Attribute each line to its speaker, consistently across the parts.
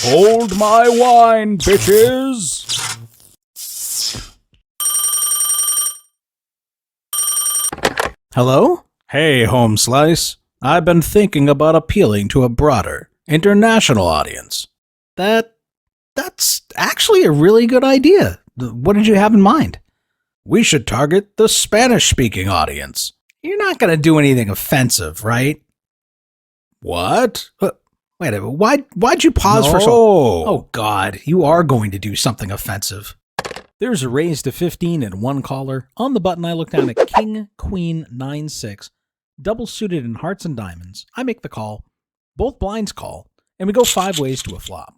Speaker 1: Hold my wine, bitches! Hello? Hey, Home Slice. I've been thinking about appealing to a broader, international audience. That's actually a really good idea. What did you have in mind? We should target the Spanish-speaking audience. You're not going to do anything offensive, right? What? Wait a minute, why'd you pause for so... Oh, God, you are going to do something offensive. There's a raise to 15 and one caller. On the button, I look down at King, Queen, 9-6, double suited in hearts and diamonds. I make the call. Both blinds call, and we go 5 ways to a flop.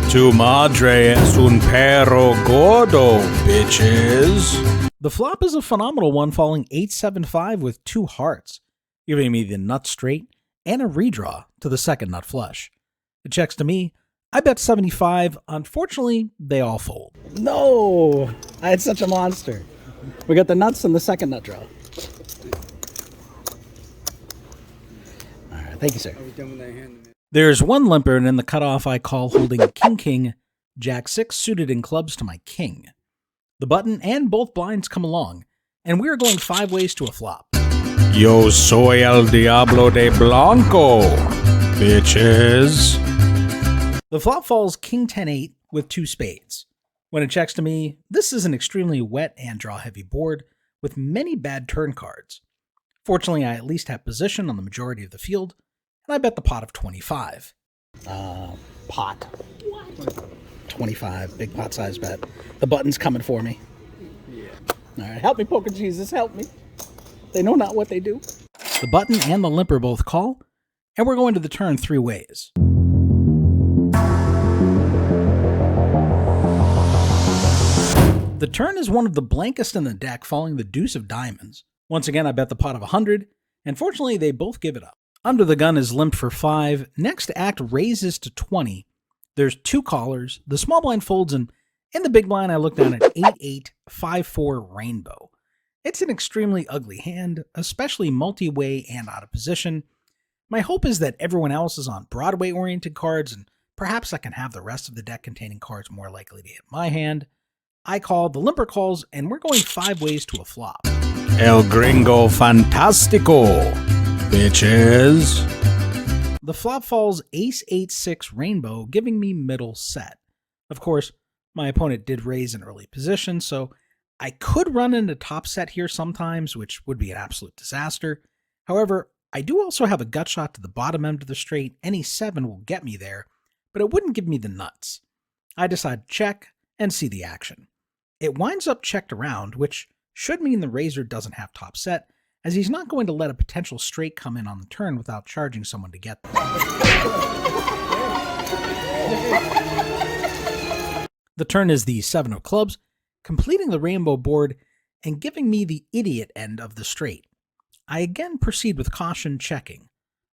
Speaker 1: Tu madre es un perro gordo, bitches. The flop is a phenomenal one, falling 8-7-5 with 2 hearts, giving me the nut straight and a redraw to the second nut flush. It checks to me. I bet 75. Unfortunately, they all fold. No! I had such a monster. We got the nuts and the second nut draw. All right, thank you, sir. There's one limper, and in the cutoff I call holding King, Jack 6 suited in clubs to my king. The button and both blinds come along, and we are going 5 ways to a flop. Yo soy el Diablo de Blanco, bitches. The flop falls King 10-8 with 2 spades. When it checks to me, this is an extremely wet and draw-heavy board with many bad turn cards. Fortunately, I at least have position on the majority of the field, and I bet the pot of 25. Pot. 25, big pot size bet. The button's coming for me. Yeah. All right, help me, Poker Jesus, help me. They know not what they do. The button and the limper both call, and we're going to the turn 3 ways. The turn is one of the blankest in the deck, falling the deuce of diamonds. Once again, I bet the pot of 100, and fortunately, they both give it up. Under the gun is limped for 5. Next act raises to 20. There's 2 callers. The small blind folds, and in the big blind, I look down at 8-8, 5-4 rainbow. It's an extremely ugly hand, especially multi-way and out of position. My hope is that everyone else is on Broadway-oriented cards, and perhaps I can have the rest of the deck containing cards more likely to hit my hand. I call, the limper calls, and we're going 5 ways to a flop. El Gringo Fantastico, bitches. The flop falls Ace 8-6 rainbow, giving me middle set. Of course, my opponent did raise an early position, so I could run into top set here sometimes, which would be an absolute disaster. However, I do also have a gut shot to the bottom end of the straight. Any 7 will get me there, but it wouldn't give me the nuts. I decide to check and see the action. It winds up checked around, which should mean the raiser doesn't have top set, as he's not going to let a potential straight come in on the turn without charging someone to get them. The turn is the 7 of clubs, completing the rainbow board and giving me the idiot end of the straight. I again proceed with caution, checking.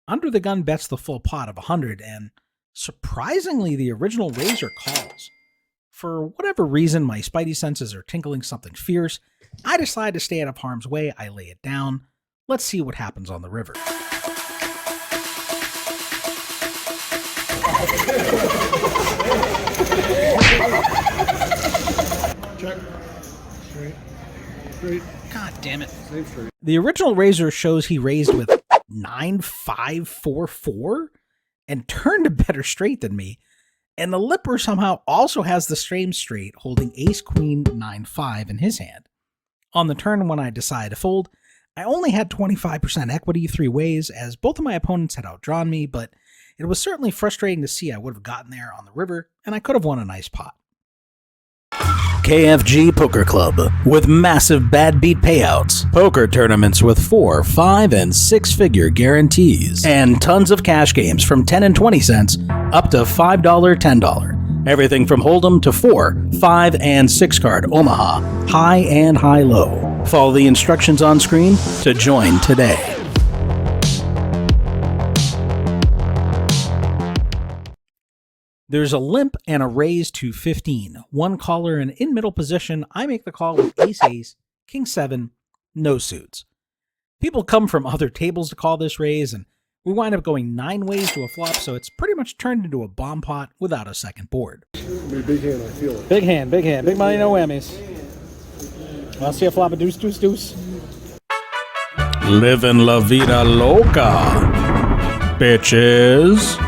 Speaker 1: Under the gun bets the full pot of 100, and surprisingly the original raiser calls. For whatever reason, my spidey senses are tinkling something fierce. I decide to stay out of harm's way. I lay it down. Let's see what happens on the river.
Speaker 2: Check. Straight.
Speaker 1: God damn it.
Speaker 2: Same straight.
Speaker 1: The original raiser shows he raised with 9-5-4-4 and turned a better straight than me. And the lipper somehow also has the same straight, holding ace queen 9-5 in his hand. On the turn when I decide to fold, I only had 25% equity 3 ways, as both of my opponents had outdrawn me, but it was certainly frustrating to see I would have gotten there on the river, and I could have won a nice pot. KFG Poker Club, with massive bad beat payouts, poker tournaments with 4, 5, and 6-figure guarantees, and tons of cash games from 10 and 20 cents up to $5, $10. Everything from Hold'em to 4, 5, and 6 card Omaha, high and high-low. Follow the instructions on screen to join today. There's a limp and a raise to 15. One caller, and in middle position, I make the call with ace-ace, king-7, no suits. People come from other tables to call this raise, and We wind up going 9 ways to a flop, so it's pretty much turned into a bomb pot without a second board.
Speaker 2: Big hand, I feel it.
Speaker 3: Big hand, big hand. Big money, no whammies. I'll see a flop of deuce, deuce, deuce.
Speaker 1: Living la vida loca, bitches.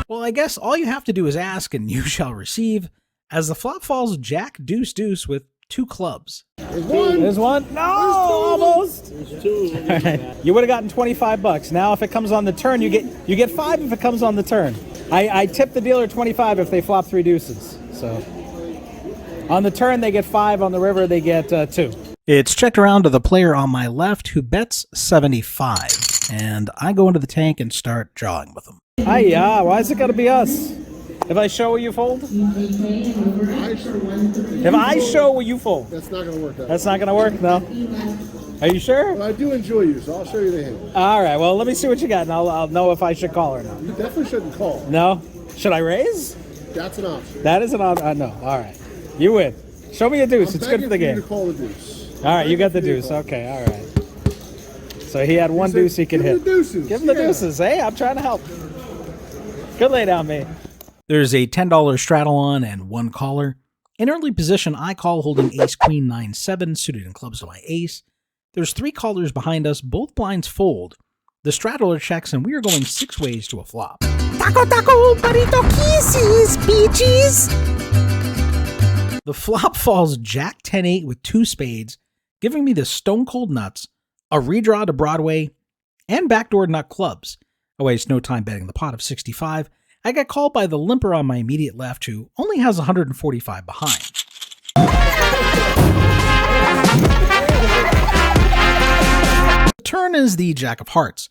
Speaker 1: Well, I guess all you have to do is ask and you shall receive, as the flop falls jack, deuce, deuce with 2 clubs.
Speaker 3: There's one. No, almost.
Speaker 2: There's 2.
Speaker 3: Right. You would have gotten 25 bucks. Now, if it comes on the turn, you get 5 if it comes on the turn. I tip the dealer 25 if they flop 3 deuces. So on the turn they get 5. On the river they get 2.
Speaker 1: It's checked around to the player on my left who bets 75, and I go into the tank and start jawing with him.
Speaker 3: Hiya, why is it got to be us? If I show, will you fold? If I show, will you fold?
Speaker 2: That's not going to work out.
Speaker 3: That's not going to work, no? Are you sure?
Speaker 2: Well, I do enjoy you, so I'll show you the hand.
Speaker 3: All right, well, let me see what you got, and I'll know if I should call or not.
Speaker 2: You definitely shouldn't call.
Speaker 3: No? Should I raise?
Speaker 2: That's an option.
Speaker 3: That is an option. No, all right. You win. Show me a deuce. It's good for the game.
Speaker 2: To call the deuce.
Speaker 3: All right, you got the deuce. Okay, all right. So he had one deuce he could hit.
Speaker 2: Give him the deuces.
Speaker 3: Give him the deuces. Hey, I'm trying to help. Good lay down, me.
Speaker 1: There's a $10 straddle on and 1 caller. In early position, I call holding ace, queen, 9, 7, suited in clubs to my ace. There's 3 callers behind us, both blinds fold. The straddler checks, and we are going 6 ways to a flop.
Speaker 4: Taco, taco, burrito kisses, peaches.
Speaker 1: The flop falls jack 10-8 with 2 spades, giving me the stone cold nuts, a redraw to Broadway, and backdoor nut clubs. I waste no time betting the pot of 65. I get called by the limper on my immediate left, who only has 145 behind. The turn is the jack of hearts.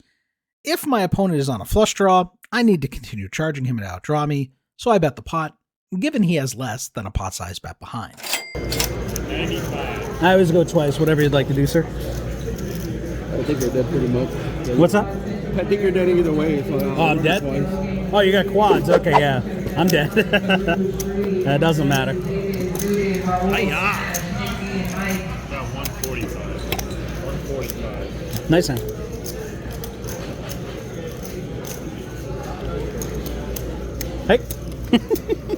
Speaker 1: If my opponent is on a flush draw, I need to continue charging him to outdraw me, so I bet the pot, given he has less than a pot-sized bet behind.
Speaker 3: 95. I always go twice, whatever you'd like to do, sir.
Speaker 2: I think you're dead pretty much.
Speaker 3: What's up?
Speaker 2: I think you're dead either way. So
Speaker 3: Oh, I'm dead? Oh, you got quads. Okay, yeah. I'm dead. That doesn't matter.
Speaker 5: About 145. 145.
Speaker 3: Nice hand. Hey.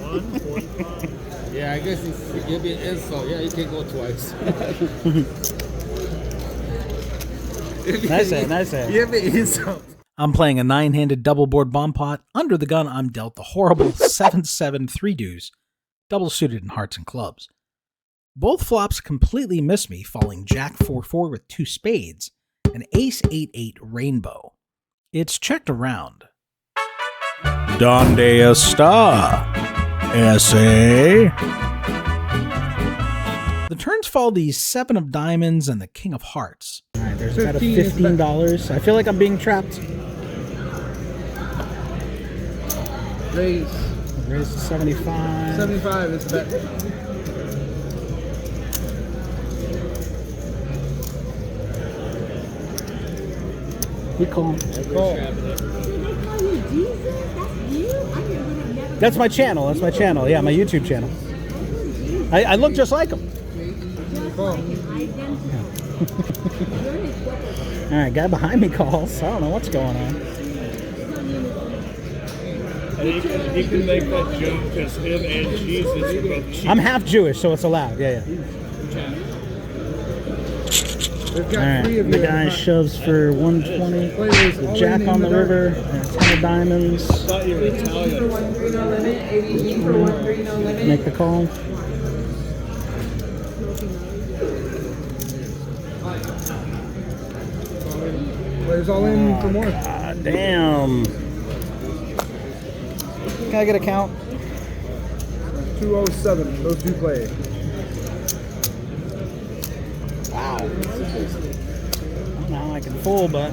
Speaker 5: 145.
Speaker 6: Yeah, I guess it's give me an insult. Yeah, you can go twice.
Speaker 3: Nice hand, nice hand.
Speaker 6: Give me an insult.
Speaker 1: I'm playing a 9-handed double board bomb pot. Under the gun, I'm dealt the horrible 7-7 3 deuce, double suited in hearts and clubs. Both flops completely miss me, falling jack 4-4 with 2 spades, and ace 8-8 rainbow. It's checked around. Donde está? S.A.? The turns fall the 7 of diamonds and the king of hearts.
Speaker 3: All right, there's about a $15. I feel like I'm being trapped.
Speaker 6: Raise.
Speaker 3: Raise to 75.
Speaker 6: 75 is bet.
Speaker 3: We call.
Speaker 6: Call.
Speaker 3: That's my channel. That's my channel. Yeah, my YouTube channel. I look just like him.
Speaker 6: Call.
Speaker 3: All right, guy behind me calls. I don't know what's going on.
Speaker 5: And he can make that joke because him and Jeezus are both cheap.
Speaker 3: I'm half Jewish, so it's allowed. Yeah, yeah. All right, the guy shoves for 120. The jack on the river, and 10 of diamonds.
Speaker 5: I thought you were Italian.
Speaker 3: Make the call.
Speaker 6: Players all in for more.
Speaker 3: God damn. Can I get a count?
Speaker 6: 207. Those two play.
Speaker 3: Wow. I don't know how I can fool, but I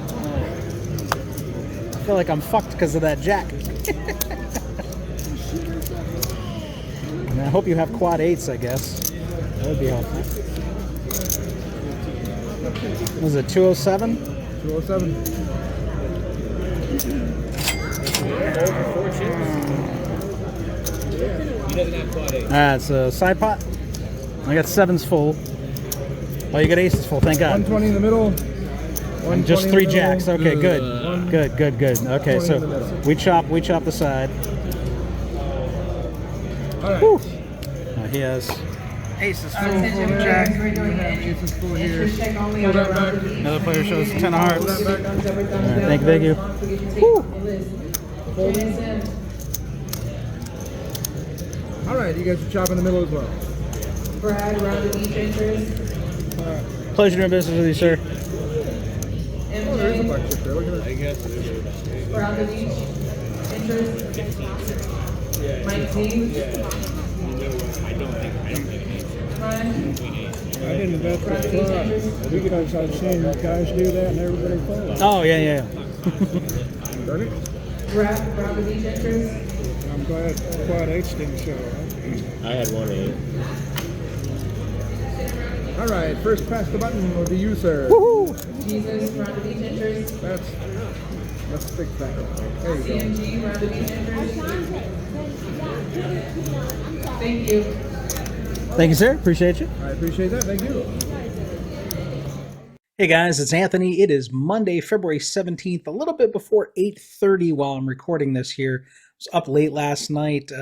Speaker 3: feel like I'm fucked because of that jack. And I hope you have quad 8s, I guess. That would be helpful. Was it 207?
Speaker 6: 207.
Speaker 5: He doesn't have quad 8.
Speaker 3: It's a side pot. I got 7s full. Oh, you got aces full, thank God.
Speaker 6: 120 in the middle.
Speaker 3: And just 3 jacks. Okay, good. Good. Okay,
Speaker 6: 20
Speaker 3: so
Speaker 6: in the middle.
Speaker 3: we chop the side.
Speaker 6: All right.
Speaker 3: Whew. He has aces full, jack.
Speaker 6: Aces full here.
Speaker 5: Pull that back.
Speaker 3: Another player shows 10 of hearts.
Speaker 6: Pull that back.
Speaker 3: All right, thank you.
Speaker 6: All right, you guys are chopping in the middle as well.
Speaker 7: Brad, round of each interest.
Speaker 3: Pleasure doing business with you, sir.
Speaker 6: Oh, there is a black chip there. Look at that.
Speaker 5: I guess it is.
Speaker 7: Round of each interest. Mike T.
Speaker 5: I don't think
Speaker 7: Ryan.
Speaker 2: I didn't bet the flop because I've seen guys do that and everybody falls.
Speaker 3: Oh, yeah.
Speaker 6: Darn it.
Speaker 7: Round of each interest.
Speaker 2: I'm glad Quad H didn't show up.
Speaker 8: I had 1-8.
Speaker 6: All right, first pass the button will be you, sir.
Speaker 7: Jesus, round of each interest.
Speaker 6: Let's fix that. There you go.
Speaker 7: CMG, round of each interest. Thank you.
Speaker 3: Thank you, sir. Appreciate you.
Speaker 6: I appreciate that. Thank you.
Speaker 1: Hey guys, it's Anthony. It is Monday, February 17th, a little bit before 8:30 while I'm recording this here. I was up late last night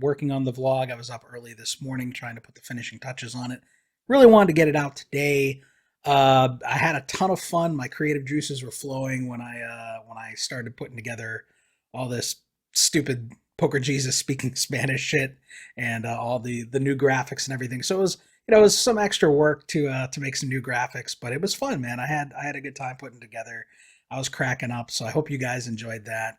Speaker 1: working on the vlog. I was up early this morning trying to put the finishing touches on it. Really wanted to get it out today. I had a ton of fun. My creative juices were flowing when I started putting together all this stupid Poker Jesus speaking Spanish shit and all the new graphics and everything. So it was some extra work to make some new graphics, but it was fun, man. I had a good time putting together. I was cracking up, so I hope you guys enjoyed that.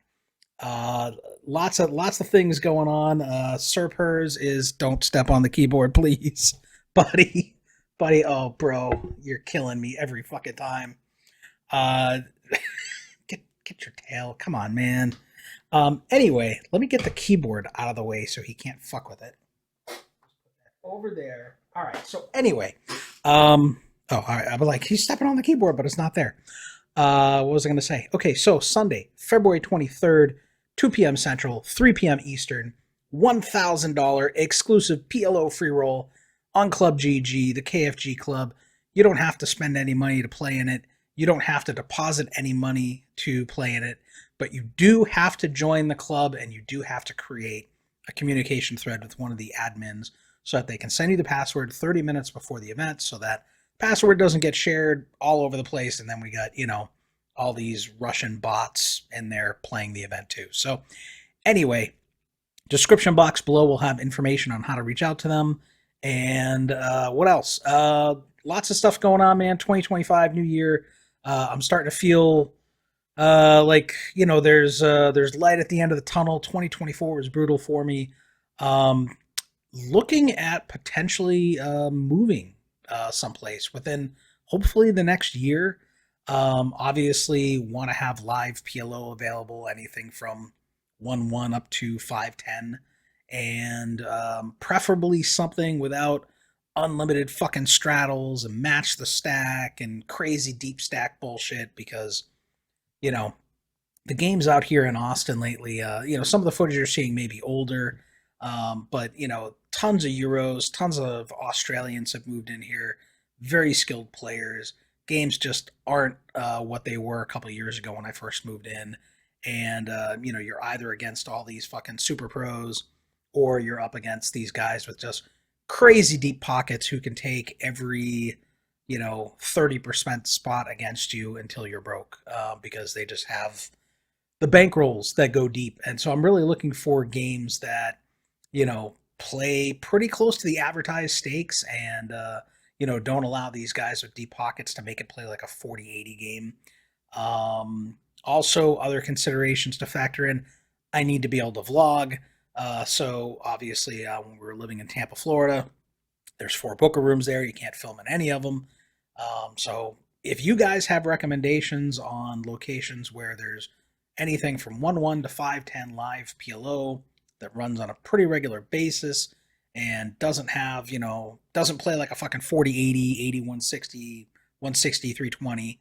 Speaker 1: Lots of things going on. Sir Pers is don't step on the keyboard, please, buddy. Oh, bro, you're killing me every fucking time. Get your tail. Come on, man. Anyway, let me get the keyboard out of the way so he can't fuck with it. Over there. All right. So anyway, all right. I was like, he's stepping on the keyboard, but it's not there. What was I going to say? Okay. So Sunday, February 23rd, 2 p.m. Central, 3 p.m. Eastern, $1,000 exclusive PLO Freeroll on ClubGG, the KFG Club. You don't have to spend any money to play in it. You don't have to deposit any money to play in it, but you do have to join the club and you do have to create a communication thread with one of the admins so that they can send you the password 30 minutes before the event so that password doesn't get shared all over the place. And then we got, all these Russian bots in there playing the event too. So anyway, description box below will have information on how to reach out to them. And what else? Lots of stuff going on, man. 2025, new year. I'm starting to feel like, there's light at the end of the tunnel. 2024 was brutal for me. Looking at potentially moving someplace within hopefully the next year. Obviously want to have live PLO available, anything from 1-1 up to 5-10. And preferably something without unlimited fucking straddles and match the stack and crazy deep stack bullshit because, the games out here in Austin lately, some of the footage you're seeing may be older, but, tons of Euros, tons of Australians have moved in here, very skilled players. Games just aren't what they were a couple of years ago when I first moved in. And, you're either against all these fucking super pros or you're up against these guys with just crazy deep pockets who can take every, 30% spot against you until you're broke because they just have the bankrolls that go deep. And so I'm really looking for games that, play pretty close to the advertised stakes and, don't allow these guys with deep pockets to make it play like a 40-80 game. Also, other considerations to factor in, I need to be able to vlog. So obviously when we were living in Tampa, Florida, there's 4 booker rooms there. You can't film in any of them. So if you guys have recommendations on locations where there's anything from 1-1 to 5-10 live PLO that runs on a pretty regular basis and doesn't have, doesn't play like a fucking 40-80, 80-160, 160-320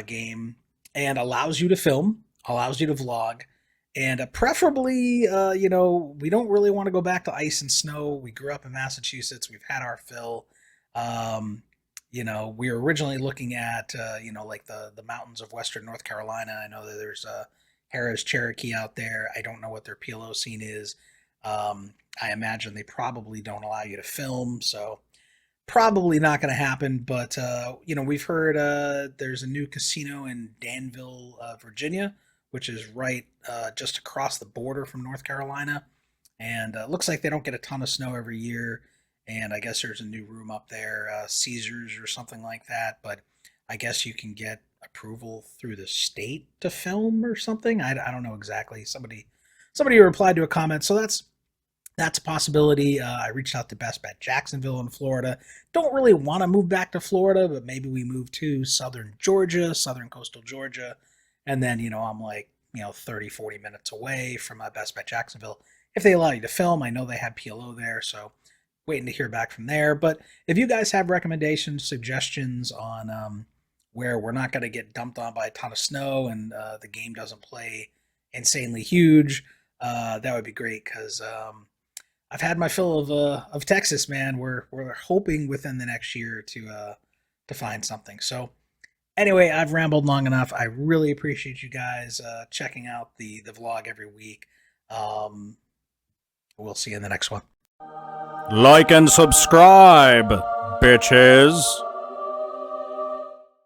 Speaker 1: game and allows you to film, allows you to vlog. And preferably, we don't really want to go back to ice and snow. We grew up in Massachusetts. We've had our fill. You know, we were originally looking at, like the mountains of Western North Carolina. I know that there's Harris Cherokee out there. I don't know what their PLO scene is. I imagine they probably don't allow you to film, so probably not going to happen. But, we've heard there's a new casino in Danville, Virginia, which is right just across the border from North Carolina. And it looks like they don't get a ton of snow every year. And I guess there's a new room up there, Caesars or something like that. But I guess you can get approval through the state to film or something. I don't know exactly. Somebody replied to a comment, so that's a possibility. I reached out to Best Bet Jacksonville in Florida. Don't really want to move back to Florida, but maybe we move to southern Georgia, southern coastal Georgia. And then, I'm like, 30, 40 minutes away from Best Bet Jacksonville. If they allow you to film, I know they have PLO there, so waiting to hear back from there. But if you guys have recommendations, suggestions on where we're not going to get dumped on by a ton of snow and the game doesn't play insanely huge, that would be great, because I've had my fill of Texas, man. We're hoping within the next year to find something. So anyway, I've rambled long enough. I really appreciate you guys checking out the vlog every week. We'll see you in the next one.
Speaker 2: Like and subscribe, bitches.